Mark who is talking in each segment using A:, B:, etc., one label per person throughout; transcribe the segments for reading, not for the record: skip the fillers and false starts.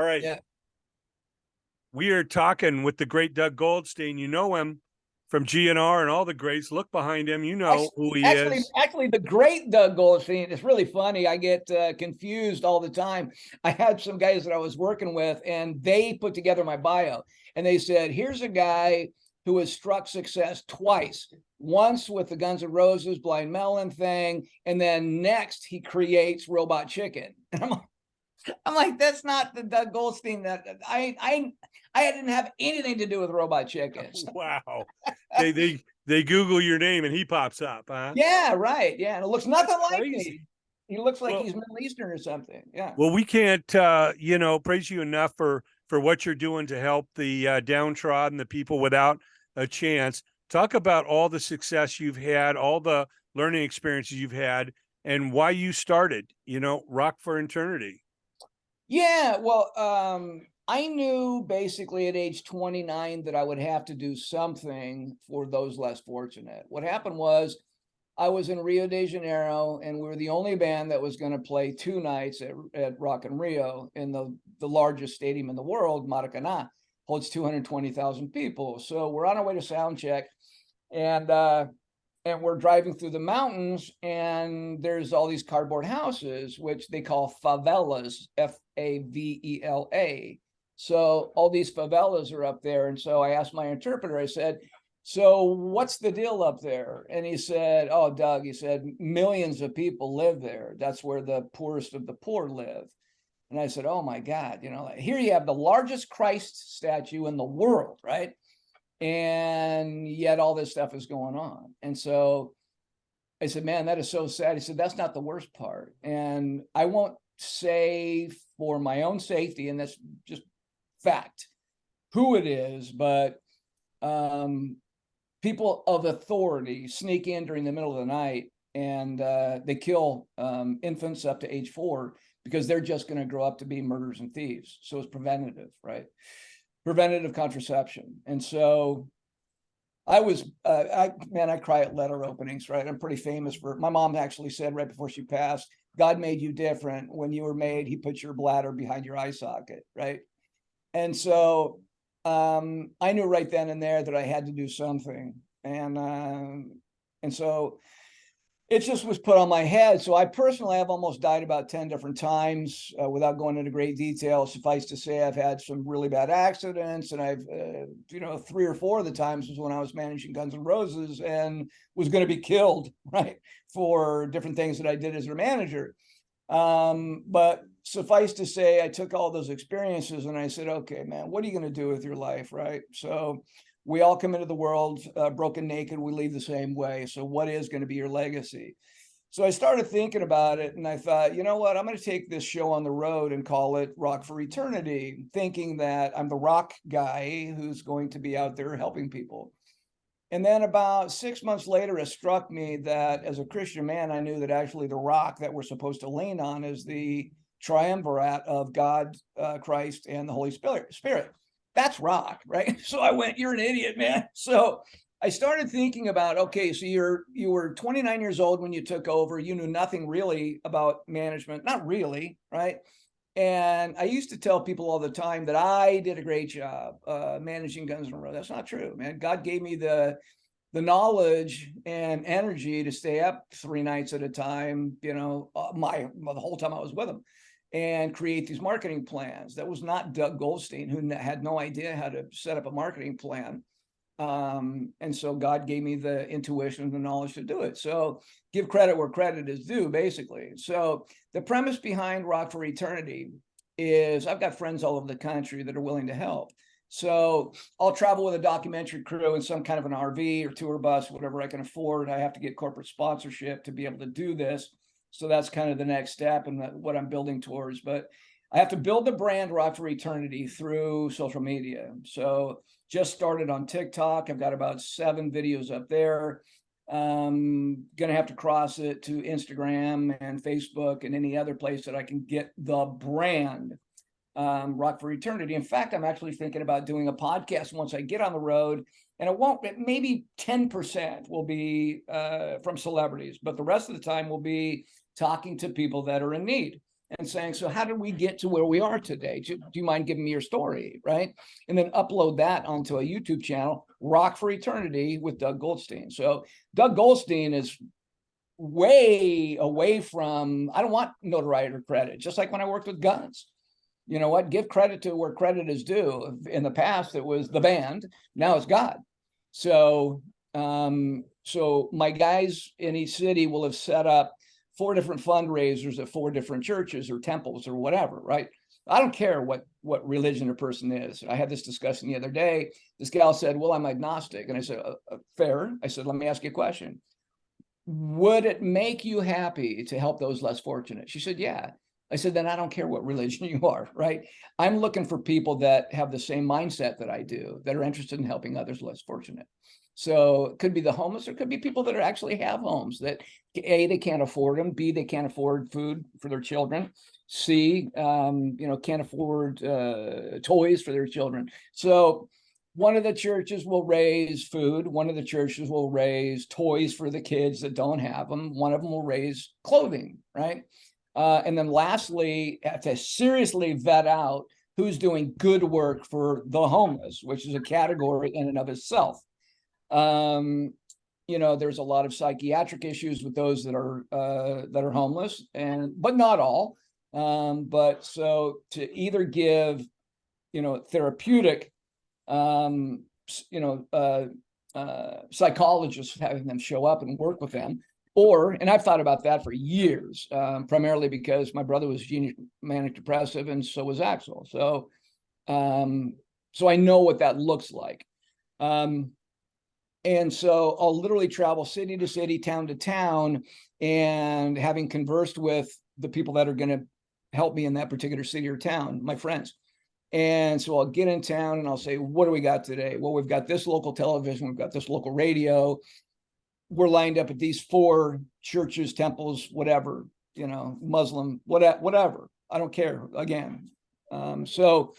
A: All right.
B: Yeah.
A: We are talking with the great Doug Goldstein. You know him from GNR and all the greats. Look behind him. You know who he is.
B: Actually, the great Doug Goldstein. It's really funny. I get confused all the time. I had some guys that I was working with, and they put together my bio, and they said, "Here's a guy who has struck success twice. Once with the Guns N' Roses Blind Melon thing, and then next he creates Robot Chicken." And I'm like, that's not the Doug Goldstein that I didn't have anything to do with Robot Chicken.
A: Wow. They Google your name and he pops up, huh?
B: Yeah, right. Yeah, and it looks nothing
A: That's
B: like
A: crazy.
B: me. He looks like he's Middle Eastern or something. Yeah.
A: Well, we can't praise you enough for what you're doing to help the downtrodden, the people without a chance. Talk about all the success you've had, all the learning experiences you've had, and why you started, Rock for Eternity.
B: Yeah, well, I knew basically at age 29 that I would have to do something for those less fortunate. What happened was I was in Rio de Janeiro, and we were the only band that was going to play 2 nights at Rock in Rio in the largest stadium in the world, Maracanã, holds 220,000 people. So we're on our way to sound check, and we're driving through the mountains, and there's all these cardboard houses, which they call favelas, Favela. So all these favelas are up there. And so I asked my interpreter, I said, "So what's the deal up there?" And he said, "Oh, Doug," he said, "millions of people live there. That's where the poorest of the poor live." And I said, "Oh my God, here you have the largest Christ statue in the world, right? And yet all this stuff is going on." And so I said, "Man, that is so sad." He said, "That's not the worst part." And I won't say for my own safety, and that's just fact, who it is, but people of authority sneak in during the middle of the night, and they kill infants up to age 4 because they're just going to grow up to be murderers and thieves. So it's preventative, right? Preventative contraception. And so I cry at letter openings, right? I'm pretty famous for, my mom actually said right before she passed, "God made you different. When you were made, he put your bladder behind your eye socket," right? And so I knew right then and there that I had to do something. And so it just was put on my head. So I personally have almost died about 10 different times without going into great detail. Suffice to say, I've had some really bad accidents, and I've, 3 or 4 of the times was when I was managing Guns N' Roses and was going to be killed, right, for different things that I did as their manager. But suffice to say, I took all those experiences and I said, "Okay, man, what are you going to do with your life?" Right? So we all come into the world broken, naked. We leave the same way. So what is going to be your legacy? So I started thinking about it, and I thought, you know what? I'm going to take this show on the road and call it Rock for Eternity, thinking that I'm the rock guy who's going to be out there helping people. And then about 6 months later, it struck me that as a Christian man, I knew that actually the rock that we're supposed to lean on is the triumvirate of God, Christ, and the Holy Spirit. That's rock, right? So I went, "You're an idiot, man." So I started thinking about, okay, so you were 29 years old when you took over. You knew nothing really about management, not really, right? And I used to tell people all the time that I did a great job managing Guns N' Roses. That's not true, man. God gave me the knowledge and energy to stay up 3 nights at a time, the whole time I was with him, and create these marketing plans. That was not Doug Goldstein, who had no idea how to set up a marketing plan. And so God gave me the intuition and the knowledge to do it. So give credit where credit is due, basically. So the premise behind Rock for Eternity is I've got friends all over the country that are willing to help. So I'll travel with a documentary crew in some kind of an RV or tour bus, whatever I can afford. I have to get corporate sponsorship to be able to do this. So that's kind of the next step and what I'm building towards. But I have to build the brand Rock for Eternity through social media. So just started on TikTok. I've got about 7 videos up there. Gonna have to cross it to Instagram and Facebook and any other place that I can get the brand Rock for Eternity. In fact, I'm actually thinking about doing a podcast once I get on the road, and maybe 10% will be from celebrities, but the rest of the time will be talking to people that are in need. and saying, so how did we get to where we are today? Do you mind giving me your story, right? And then upload that onto a YouTube channel, Rock for Eternity with Doug Goldstein. So Doug Goldstein is way away from, I don't want notoriety or credit, just like when I worked with guns. You know what? Give credit to where credit is due. In the past, it was the band. Now it's God. So, so my guys in each city will have set up 4 different fundraisers at 4 different churches or temples or whatever, right? I don't care what religion a person is. I had this discussion the other day. This gal said, well, I'm agnostic. And I said, fair. I said, let me ask you a question. Would it make you happy to help those less fortunate? She said, yeah. I said, then I don't care what religion you are, right? I'm looking for people that have the same mindset that I do, that are interested in helping others less fortunate. So it could be the homeless, or it could be people that actually have homes that A, they can't afford them, B, they can't afford food for their children, C, can't afford toys for their children. So one of the churches will raise food. One of the churches will raise toys for the kids that don't have them. One of them will raise clothing, right? And then lastly, have to seriously vet out who's doing good work for the homeless, which is a category in and of itself. There's a lot of psychiatric issues with those that are homeless, but not all. But so to either give, therapeutic, psychologists, having them show up and work with them, and I've thought about that for years, primarily because my brother was manic depressive, and so was Axel. So I know what that looks like. And so I'll literally travel city to city, town to town, and having conversed with the people that are going to help me in that particular city or town, my friends. And so I'll get in town and I'll say, what do we got today? Well, we've got this local television, we've got this local radio. We're lined up at these 4 churches, temples, whatever, Muslim, whatever. I don't care, again. So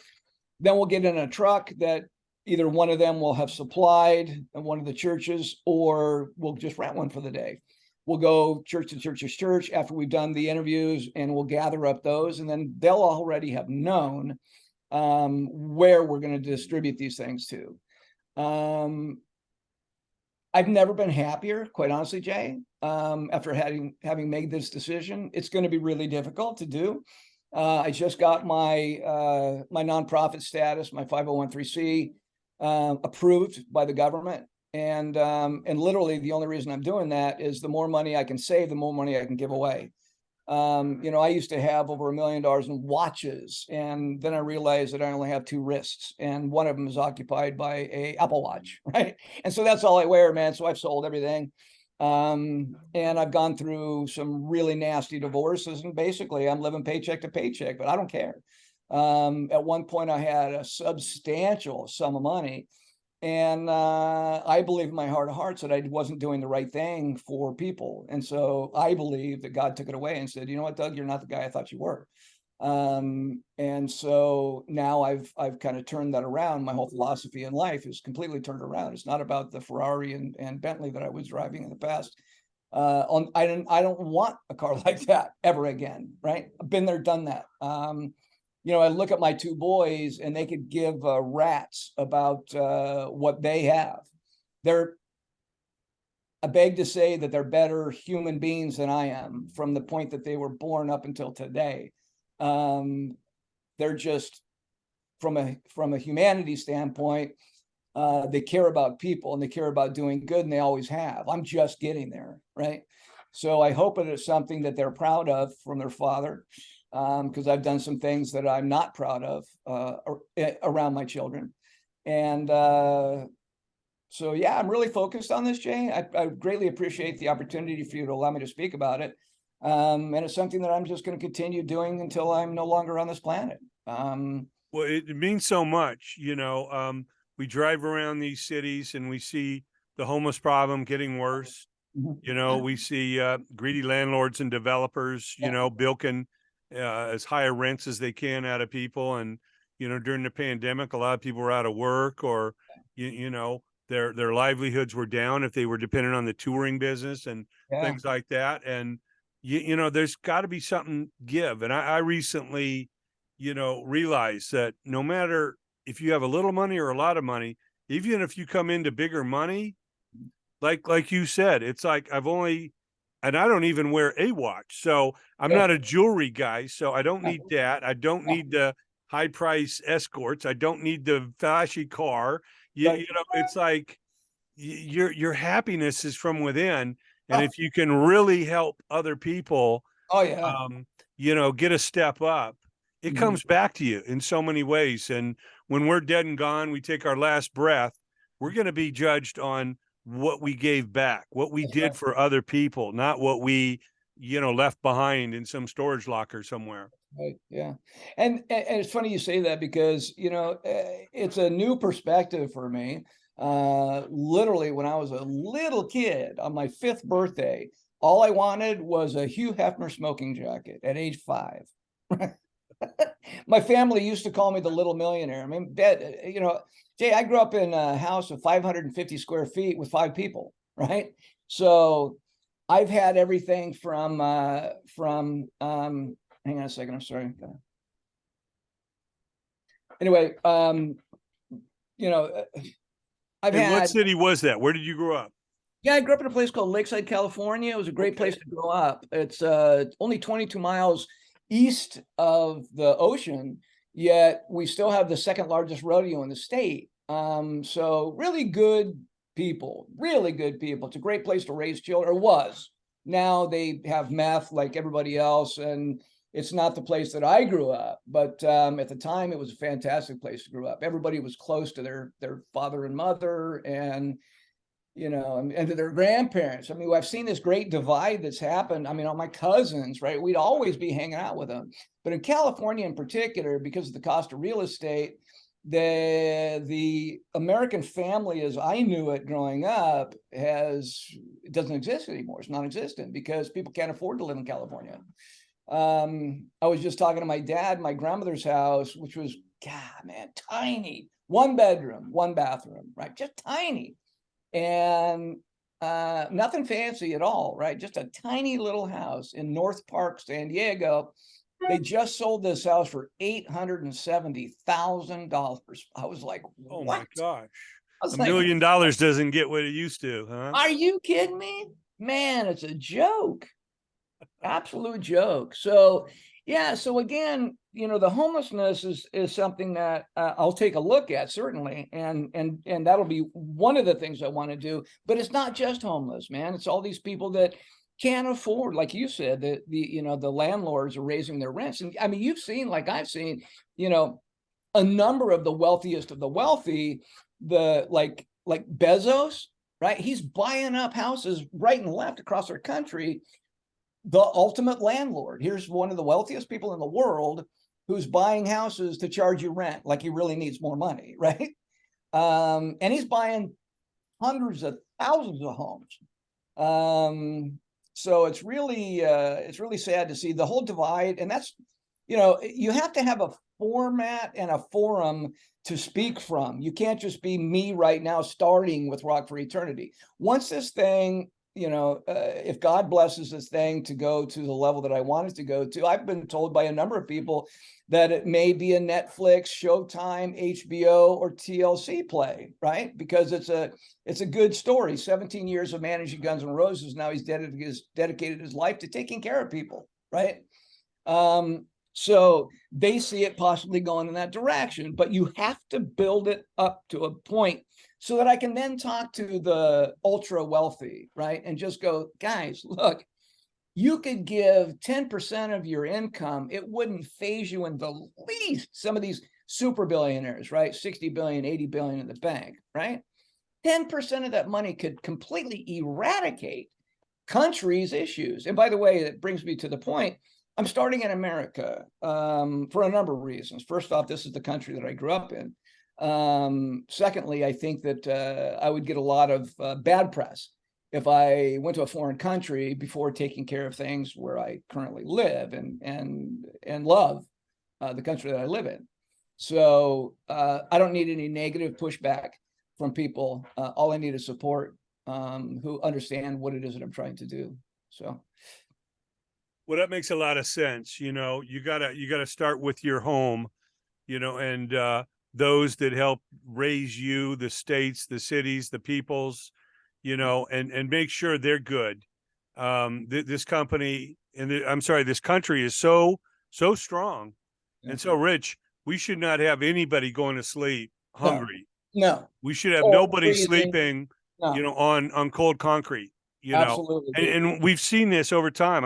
B: then we'll get in a truck that either one of them will have supplied at one of the churches, or we'll just rent one for the day. We'll go church to church to church after we've done the interviews, and we'll gather up those, and then they'll already have known where we're going to distribute these things to. I've never been happier, quite honestly, Jay, after having made this decision. It's going to be really difficult to do. I just got my nonprofit status, my 501(c) approved by the government, and literally the only reason I'm doing that is the more money I can save, the more money I can give away. I used to have over $1 million in watches, and then I realized that I only have 2 wrists, and one of them is occupied by a Apple Watch, right? And so that's all I wear, man. So I've sold everything. And I've gone through some really nasty divorces, and basically I'm living paycheck to paycheck, but I don't care. At one point I had a substantial sum of money, and I believe in my heart of hearts that I wasn't doing the right thing for people. And so I believe that God took it away and said, you know what, Doug, you're not the guy I thought you were. And so now I've kind of turned that around. My whole philosophy in life is completely turned around. It's not about the Ferrari and Bentley that I was driving in the past. I don't want a car like that ever again, right? I've been there, done that. I look at my 2 boys, and they could give rats about what they have. I beg to say that they're better human beings than I am from the point that they were born up until today. They're just, from a humanity standpoint, they care about people, and they care about doing good, and they always have. I'm just getting there, right? So I hope it is something that they're proud of from their father. Because I've done some things that I'm not proud of around my children. And so, yeah, I'm really focused on this, Jay. I greatly appreciate the opportunity for you to allow me to speak about it. And it's something that I'm just going to continue doing until I'm no longer on this planet.
A: Well, it means so much. We drive around these cities and we see the homeless problem getting worse. We see greedy landlords and developers, bilking as higher rents as they can out of people. And, during the pandemic, a lot of people were out of work, or, their livelihoods were down if they were dependent on the touring business and things like that. And, you know, there's got to be something give. And I recently, you know, realized that no matter if you have a little money or a lot of money, even if you come into bigger money, like you said, it's like I've only, and I don't even wear a watch. So I'm
B: Yeah.
A: not a jewelry guy. So I don't need that. I don't need the high price escorts. I don't need the flashy car.
B: Right.
A: You know, it's like your happiness is from within. And
B: Oh,
A: if you can really help other people,
B: oh yeah.
A: um, you know, get a step up, it
B: Mhm.
A: comes back to you in so many ways. And when we're dead and gone, we take our last breath, we're going to be judged on what we gave back, what we
B: That's
A: did
B: right.
A: for other people, not what we, you know, left behind in some storage locker somewhere.
B: Right, yeah. And it's funny you say that because, it's a new perspective for me. Literally, when I was a little kid on my 5th birthday, all I wanted was a Hugh Hefner smoking jacket at age 5. My family used to call me the little millionaire. I mean, Jay, I grew up in a house of 550 square feet with 5 people, right? So I've had everything from hang on a second, I'm sorry. Anyway, you know, uh, I've
A: And what
B: had,
A: city was that? Where did you grow up?
B: yeah, I grew up in a place called Lakeside, California. It was a great
A: Okay.
B: place to grow up. It's only 22 miles east of the ocean, yet we still have the 2nd largest rodeo in the state. So really good people. It's a great place to raise children, or was. Now they have meth like everybody else, and it's not the place that I grew up, but at the time it was a fantastic place to grow up. Everybody was close to their father and mother, and and to their grandparents. I mean, I've seen this great divide that's happened. I mean, all my cousins, right? We'd always be hanging out with them. But in California in particular, because of the cost of real estate, the American family as I knew it growing up it doesn't exist anymore. It's non-existent because people can't afford to live in California. I was just talking to my dad, my grandmother's house, which was, God, man, tiny, 1 bedroom, 1 bathroom, right? Just tiny. And nothing fancy at all, right? Just a tiny little house in North Park, San Diego. They just sold this house for $870,000. I was like,
A: Oh
B: what?
A: my gosh.
B: I
A: A
B: was like,
A: million dollars doesn't get what it used to, huh?
B: are you kidding me? Man, it's a joke. Absolute joke. So, yeah. So again, the homelessness is something that I'll take a look at, certainly, and that'll be one of the things I want to do. But it's not just homeless, man. It's all these people that can't afford, like you said, the landlords are raising their rents. And I mean, you've seen, like I've seen, a number of the wealthiest of the wealthy, the like Bezos, right? He's buying up houses right and left across our country, the ultimate landlord. Here's one of the wealthiest people in the world who's buying houses to charge you rent like he really needs more money, right? And he's buying hundreds of thousands of homes. So it's really sad to see the whole divide. And that's, you have to have a format and a forum to speak from. You can't just be me right now starting with Rock for Eternity. Once this thing, if God blesses this thing to go to the level that I want it to go to, I've been told by a number of people that it may be a Netflix, Showtime, HBO, or TLC play, right? Because it's a good story. 17 years of managing Guns N' Roses. Now he's dedicated his life to taking care of people, right? So they see it possibly going in that direction, but you have to build it up to a point so that I can then talk to the ultra wealthy, right? And just go, guys, look, you could give 10% of your income. It wouldn't phase you in the least. Some of these super billionaires, right? 60 billion, 80 billion in the bank, right? 10% of that money could completely eradicate countries' issues. And by the way, it brings me to the point. I'm starting in America for a number of reasons. First off, this is the country that I grew up in. Secondly, I think that I would get a lot of bad press if I went to a foreign country before taking care of things where I currently live and love the country that I live in. So I don't need any negative pushback from people. All I need is support who understand what it is that I'm trying to do. So.
A: Well, that makes a lot of sense. You gotta start with your home, and those that help raise you, the states, the cities, the peoples, and make sure they're good. This company I'm sorry, this country is so strong and so rich. We should not have anybody going to sleep
B: No,
A: hungry.
B: no,
A: We should have
B: or
A: nobody
B: freezing.
A: sleeping,
B: No,
A: on cold concrete,
B: absolutely, dude.
A: and we've seen this over time.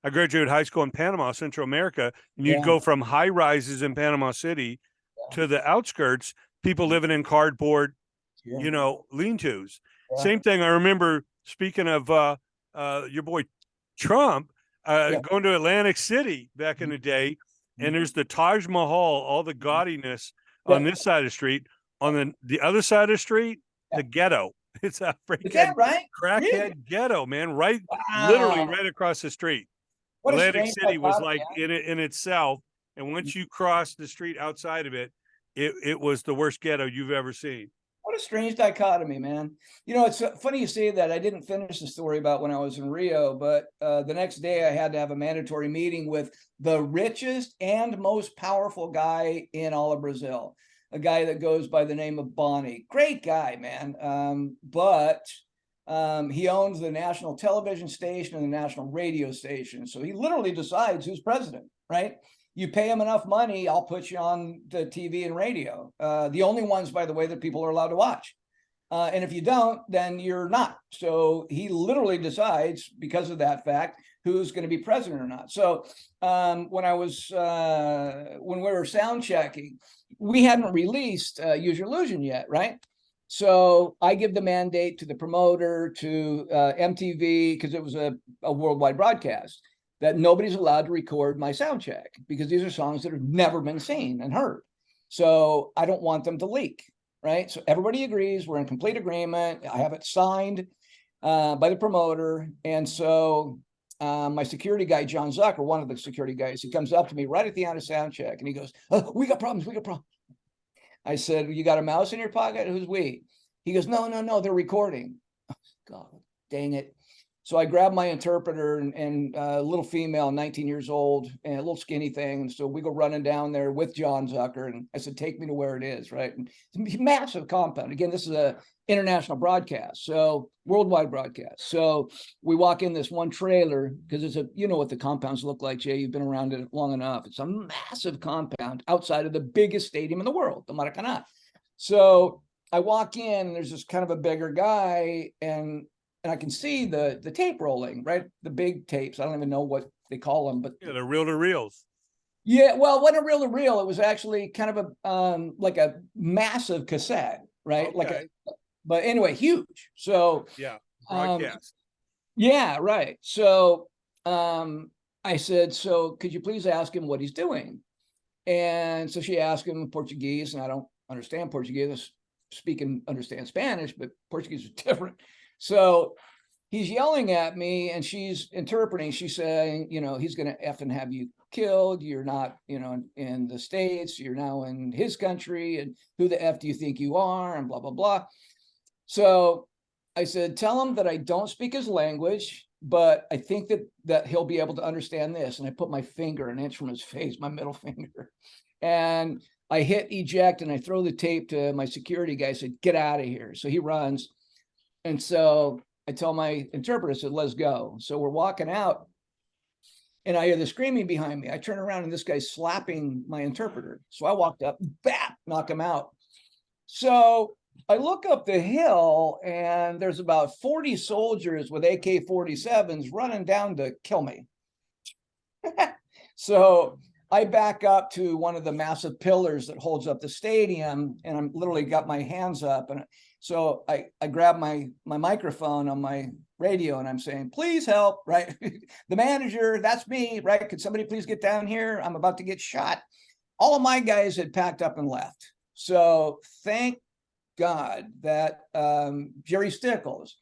A: I graduated high school in Panama, Central America, and you'd
B: Yeah,
A: go from high rises in Panama City
B: yeah,
A: to the outskirts, people living in cardboard,
B: yeah,
A: lean-tos.
B: yeah,
A: Same thing. I remember, speaking of your boy Trump,
B: yeah.
A: going to Atlantic City back in the day, and there's the Taj Mahal, all the gaudiness on
B: Yeah,
A: this side of the street. On the other side of the street,
B: yeah.
A: the ghetto. It's a
B: Is
A: freaking
B: that right? Really?
A: crackhead ghetto, man. Right, literally
B: Wow.
A: right across the street.
B: What a
A: Atlantic
B: strange
A: City was
B: dichotomy,
A: like
B: huh?
A: in itself, and once you cross the street outside of it, it was the worst ghetto you've ever seen.
B: What a strange dichotomy, man. It's funny you say that. I didn't finish the story about when I was in Rio, but the next day I had to have a mandatory meeting with the richest and most powerful guy in all of Brazil, a guy that goes by the name of Bonnie. Great guy, man. But he owns the national television station and the national radio station. So he literally decides who's president, right? You pay him enough money, I'll put you on the TV and radio. The only ones, by the way, that people are allowed to watch. And if you don't, then you're not. So he literally decides, because of that fact, who's going to be president or not. So when we were sound checking, we hadn't released Use Your Illusion yet, right? So I give the mandate to the promoter, to MTV, because it was a worldwide broadcast, that nobody's allowed to record my sound check, because these are songs that have never been seen and heard. So I don't want them to leak, right? So everybody agrees. We're in complete agreement. I have it signed by the promoter. And so my security guy, John Zucker, one of the security guys, he comes up to me right at the end of sound check, and he goes, "Oh, we got problems. We got problems." I said, "You got a mouse in your pocket? Who's we?" He goes, "No, they're recording." God, dang it. So I grabbed my interpreter and a little female, 19 years old, and a little skinny thing. And so we go running down there with John Zucker. And I said, "Take me to where it is," right? And it's a massive compound. Again, this is a international broadcast, so worldwide broadcast. So we walk in this one trailer, because it's what the compounds look like, Jay. You've been around it long enough. It's a massive compound outside of the biggest stadium in the world, the Maracanã. So I walk in, and there's this kind of a bigger guy, and I can see the tape rolling, right? The big tapes. I don't even know what they call them, but
A: Yeah, the reel to reels.
B: yeah, well, it wasn't reel to reel. It was actually kind of a like a massive cassette, right?
A: Okay.
B: But anyway, huge. So
A: Yeah,
B: um,
A: broadcast.
B: yeah, right. So I said, "So could you please ask him what he's doing?" And so she asked him in Portuguese, and I don't understand Portuguese. Speak and understand Spanish, but Portuguese is different. So he's yelling at me, and she's interpreting. She's saying, he's going to effing have you killed. You're not, in the States. You're now in his country. And who the F do you think you are? And blah, blah, blah. So I said, "Tell him that I don't speak his language, but I think that he'll be able to understand this." And I put my finger an inch from his face, my middle finger. And I hit eject, and I throw the tape to my security guy. I said, "Get out of here." So he runs. And so I tell my interpreter, I said, "Let's go." So we're walking out, and I hear the screaming behind me. I turn around, and this guy's slapping my interpreter. So I walked up, bap, knock him out. So I look up the hill, and there's about 40 soldiers with AK-47s running down to kill me. So I back up to one of the massive pillars that holds up the stadium, and I'm literally got my hands up. And so I grab my microphone on my radio, and I'm saying, "Please help," right? "The manager, that's me, right? Could somebody please get down here? I'm about to get shot." All of my guys had packed up and left. So thank God that Jerry Stickles,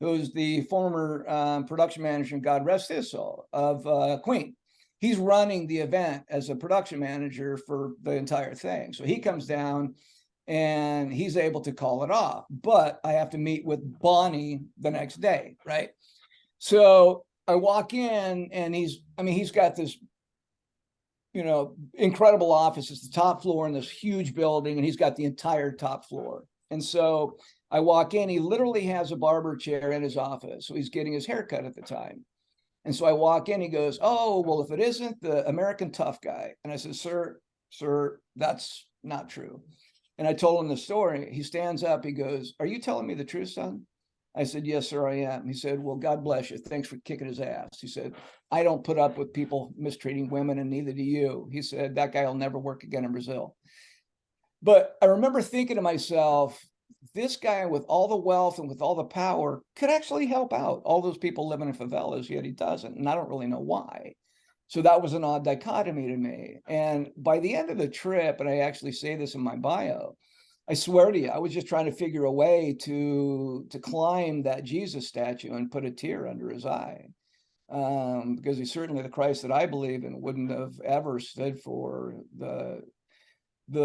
B: who's the former production manager, and God rest his soul, of Queen, he's running the event as a production manager for the entire thing. So he comes down, and he's able to call it off. But I have to meet with Bonnie the next day, right? So I walk in and he's got this, incredible office. It's the top floor in this huge building, and he's got the entire top floor. And so I walk in, he literally has a barber chair in his office. So he's getting his haircut at the time. And so I walk in, he goes, "Oh, well, if it isn't the American tough guy." And I said, sir, that's not true. And I told him the story. He stands up, he goes, "Are you telling me the truth, son?" I said, "Yes, sir, I am." He said, "Well, God bless you. Thanks for kicking his ass." He said, "I don't put up with people mistreating women, and neither do you." He said, "That guy will never work again in Brazil." But I remember thinking to myself, this guy with all the wealth and with all the power could actually help out all those people living in favelas, yet he doesn't. And I don't really know why. So that was an odd dichotomy to me. And by the end of the trip, and I actually say this in my bio, I swear to you, I was just trying to figure a way to climb that Jesus statue and put a tear under his eye. Because he's certainly the Christ that I believe in wouldn't have ever stood for the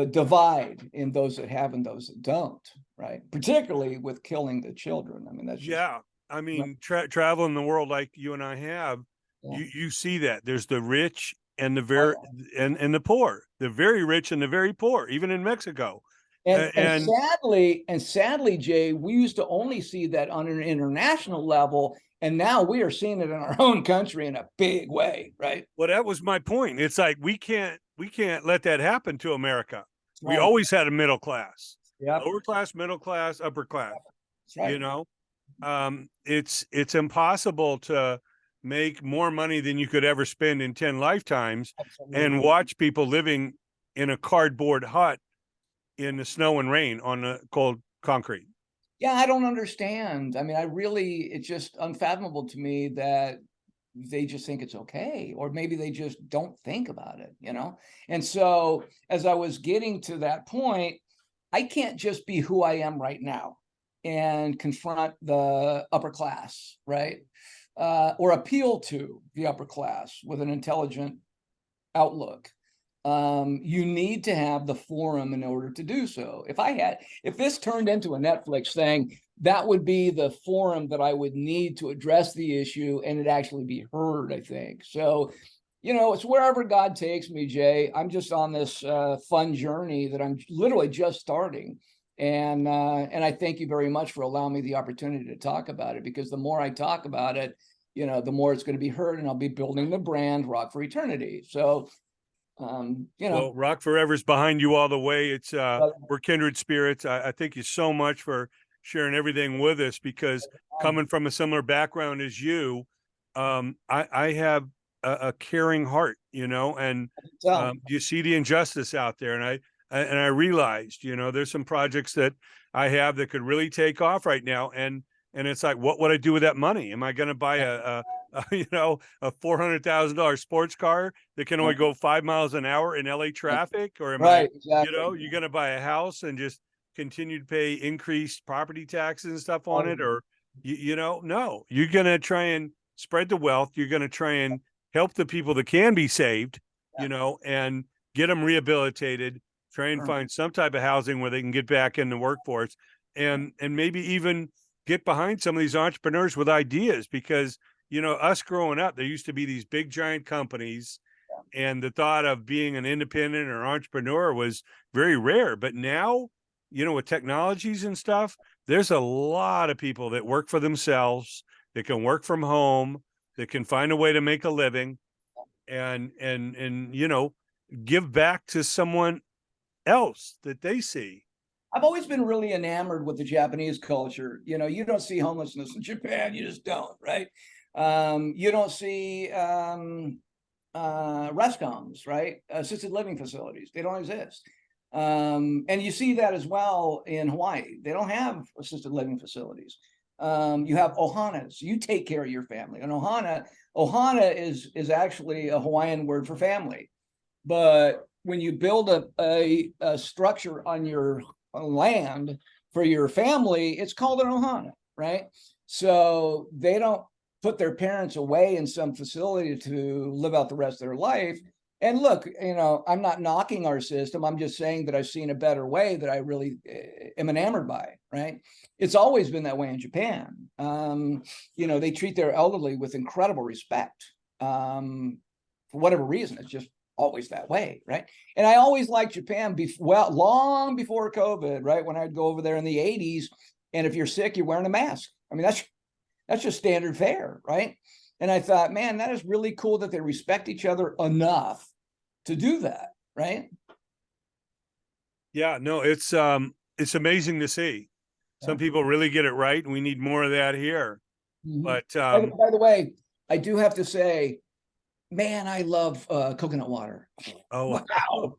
B: divide in those that have and those that don't, right? Particularly with killing the children. I mean, that's just,
A: Yeah. I mean, traveling the world like you and I have,
B: yeah.
A: you see that there's the rich and the
B: Oh,
A: very
B: yeah.
A: and the poor, the very rich and the very poor, even in Mexico.
B: And
A: And
B: sadly, Jay, we used to only see that on an international level, and now we are seeing it in our own country in a big way, right?
A: well, that was my point. It's like we can't let that happen to America. We
B: Right.
A: always had a middle class,
B: Yep.
A: lower class, middle class, upper class.
B: That's right.
A: You know, it's impossible to make more money than you could ever spend in 10 lifetimes and
B: Absolutely.
A: watch people living in a cardboard hut in the snow and rain on the cold concrete.
B: Yeah, I don't understand. I mean, it's just unfathomable to me that they just think it's okay, or maybe they just don't think about it, And so as I was getting to that point, I can't just be who I am right now and confront the upper class, right? Or appeal to the upper class with an intelligent outlook. You need to have the forum in order to do so. If this turned into a Netflix thing, that would be the forum that I would need to address the issue and it actually be heard, I think. So, it's wherever God takes me, Jay. I'm just on this fun journey that I'm literally just starting. And I thank you very much for allowing me the opportunity to talk about it, because the more I talk about it, the more it's going to be heard, and I'll be building the brand Rock for Eternity. So,
A: Well, Rock Forever's behind you all the way. It's we're kindred spirits. I thank you so much for sharing everything with us, because coming from a similar background as you, I have a caring heart, and you see the injustice out there, and I realized, there's some projects that I have that could really take off right now, and it's like, what would I do with that money? Am I going to buy a $400,000 sports car that can only go 5 miles an hour in LA traffic? Or am I,
B: exactly.
A: you're going to buy a house and just continue to pay increased property taxes and stuff on it? Or, no, you're going to try and spread the wealth. You're going to try and help the people that can be saved, and get them rehabilitated, try and find some type of housing where they can get back in the workforce, and maybe even get behind some of these entrepreneurs with ideas, because us growing up, there used to be these big giant companies, and the thought of being an independent or entrepreneur was very rare. But now, with technologies and stuff, there's a lot of people that work for themselves, that can work from home, that can find a way to make a living, and give back to someone else that they see.
B: I've always been really enamored with the Japanese culture. You don't see homelessness in Japan. You just don't, right? You don't see rest homes, right? Assisted living facilities. They don't exist. And you see that as well in Hawaii. They don't have assisted living facilities. You have ohanas. You take care of your family. And ohana is actually a Hawaiian word for family. But when you build a structure on your land for your family, it's called an ohana, right? So they don't put their parents away in some facility to live out the rest of their life. And look, you know, I'm not knocking our system. I'm just saying that I've seen a better way that I really am enamored by, right? It's always been that way in Japan. You know, they treat their elderly with incredible respect. For whatever reason, it's just always that way, right? And I always liked Japan well, long before COVID, right? When I'd go over there in the 80s, and if you're sick, you're wearing a mask. I mean, that's just standard fare, right? And I thought, man, that is really cool that they respect each other enough to do that, right?
A: Yeah, no, it's amazing to see. Some
B: Yeah.
A: people really get it right, and we need more of that here.
B: Mhm.
A: But
B: By the way, I do have to say, man, I love coconut water.
A: oh,
B: Wow.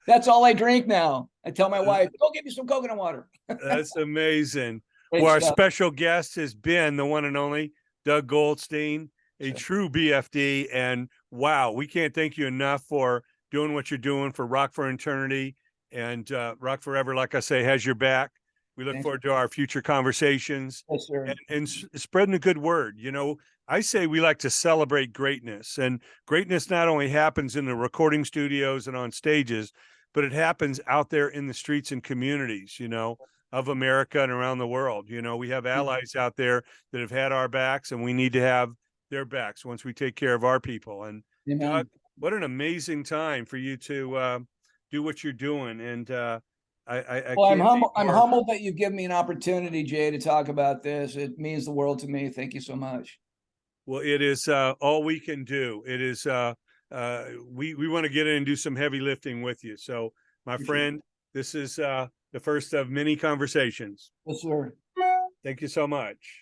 B: That's all I drink now. I tell my wife, go get me some coconut water.
A: that's amazing.
B: Great
A: Well, our
B: stuff.
A: special guest has been the one and only Doug Goldstein, a true BFD. And wow, we can't thank you enough for doing what you're doing for Rock for Eternity, and Rock Forever, like I say, has your back. We look
B: Thank
A: forward to our future conversations,
B: Yes, sir.
A: and spreading the good word. You know, I say we like to celebrate greatness, and greatness not only happens in the recording studios and on stages, but it happens out there in the streets and communities, you know, of America and around the world. You know, we have allies out there that have had our backs, and we need to have their backs once we take care of our people. And Doug,
B: Amen.
A: what an amazing time for you to do what you're doing. And I
B: Well, I'm
A: can't be
B: humble. I'm
A: more.
B: humbled that you give me an opportunity, Jay, to talk about this. It means the world to me. Thank you so much.
A: Well, it is all we can do. It is we want to get in and do some heavy lifting with you. So, my
B: Appreciate it.
A: friend, this is the first of many conversations.
B: Yes, sir.
A: Thank you so much.